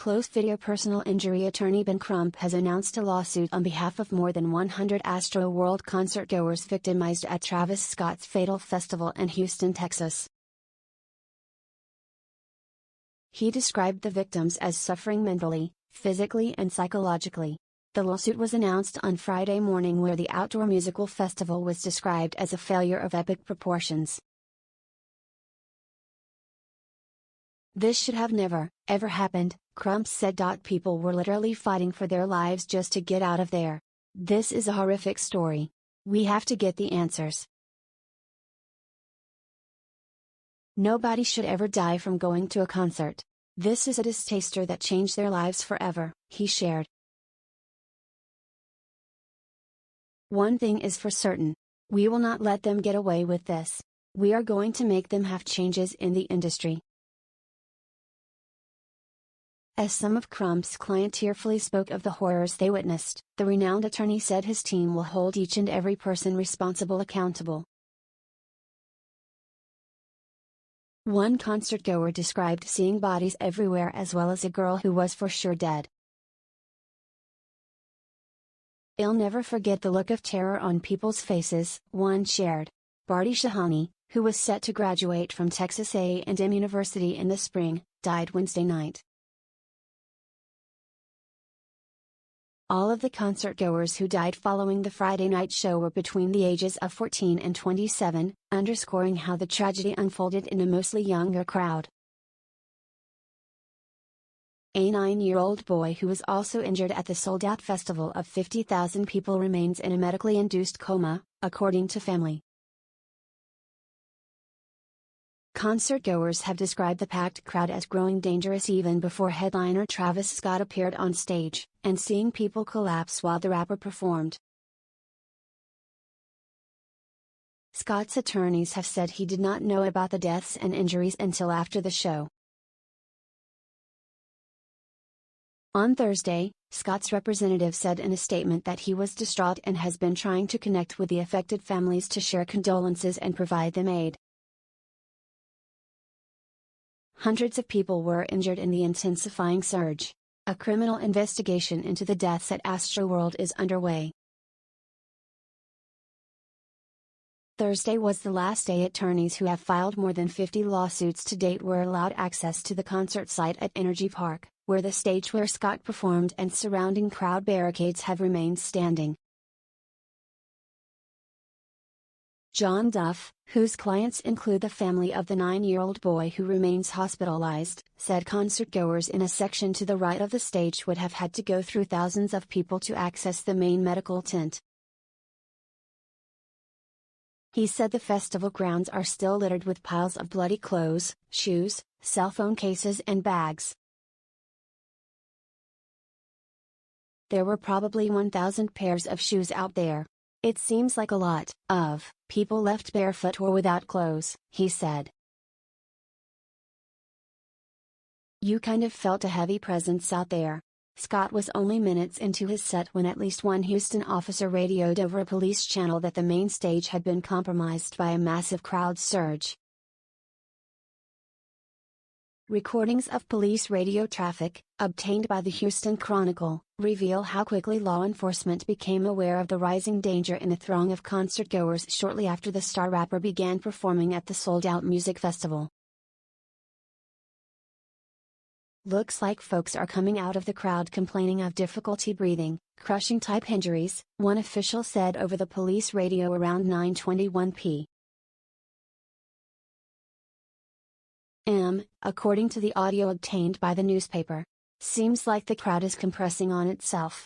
Close video personal injury attorney Ben Crump has announced a lawsuit on behalf of more than 100 Astroworld concertgoers victimized at Travis Scott's fatal festival in Houston, Texas. He described the victims as suffering mentally, physically and psychologically. The lawsuit was announced on Friday morning, where the outdoor musical festival was described as a failure of epic proportions. "This should have never, ever happened," Crump said. "People were literally fighting for their lives just to get out of there. This is a horrific story. We have to get the answers. Nobody should ever die from going to a concert. This is a disaster that changed their lives forever," he shared. "One thing is for certain. We will not let them get away with this. We are going to make them have changes in the industry." As some of Crump's clients tearfully spoke of the horrors they witnessed, the renowned attorney said his team will hold each and every person responsible accountable. One concertgoer described seeing bodies everywhere, as well as a girl who was for sure dead. "I'll never forget the look of terror on people's faces," one shared. Bharti Shahani, who was set to graduate from Texas A&M University in the spring, died Wednesday night. All of the concertgoers who died following the Friday night show were between the ages of 14 and 27, underscoring how the tragedy unfolded in a mostly younger crowd. A 9-year-old boy who was also injured at the sold-out festival of 50,000 people remains in a medically induced coma, according to family. Concertgoers have described the packed crowd as growing dangerous even before headliner Travis Scott appeared on stage, and seeing people collapse while the rapper performed. Scott's attorneys have said he did not know about the deaths and injuries until after the show. On Thursday, Scott's representative said in a statement that he was distraught and has been trying to connect with the affected families to share condolences and provide them aid. Hundreds of people were injured in the intensifying surge. A criminal investigation into the deaths at Astroworld is underway. Thursday was the last day attorneys who have filed more than 50 lawsuits to date were allowed access to the concert site at NRG Park, where the stage where Scott performed and surrounding crowd barricades have remained standing. John Duff, whose clients include the family of the 9-year-old boy who remains hospitalized, said concertgoers in a section to the right of the stage would have had to go through thousands of people to access the main medical tent. He said the festival grounds are still littered with piles of bloody clothes, shoes, cell phone cases and bags. "There were probably 1,000 pairs of shoes out there. It seems like a lot of people left barefoot or without clothes," he said. "You kind of felt a heavy presence out there." Scott was only minutes into his set when at least one Houston officer radioed over a police channel that the main stage had been compromised by a massive crowd surge. Recordings of police radio traffic, obtained by the Houston Chronicle, reveal how quickly law enforcement became aware of the rising danger in a throng of concertgoers shortly after the star rapper began performing at the sold-out music festival. "Looks like folks are coming out of the crowd complaining of difficulty breathing, crushing type injuries," one official said over the police radio around 9:21 p.m. According to the audio obtained by the newspaper. "Seems like the crowd is compressing on itself."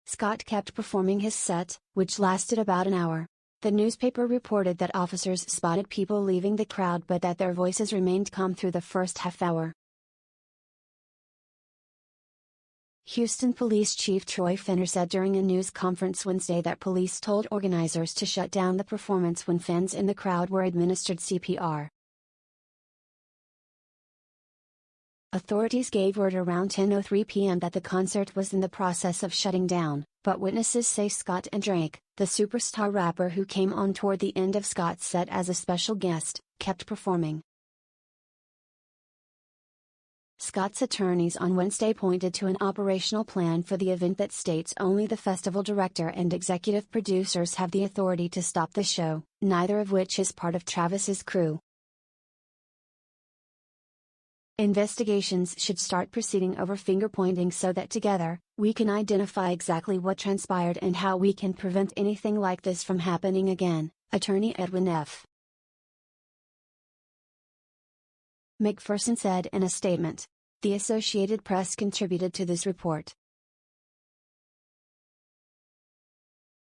Scott kept performing his set, which lasted about an hour. The newspaper reported that officers spotted people leaving the crowd but that their voices remained calm through the first half hour. Houston Police Chief Troy Finner said during a news conference Wednesday that police told organizers to shut down the performance when fans in the crowd were administered CPR. Authorities gave word around 10:03 p.m. that the concert was in the process of shutting down, but witnesses say Scott and Drake, the superstar rapper who came on toward the end of Scott's set as a special guest, kept performing. Scott's attorneys on Wednesday pointed to an operational plan for the event that states only the festival director and executive producers have the authority to stop the show, neither of which is part of Travis's crew. Investigations should start proceeding over finger-pointing so that together, we can identify exactly what transpired and how we can prevent anything like this from happening again, Attorney Edwin F. McPherson said in a statement. The Associated Press contributed to this report.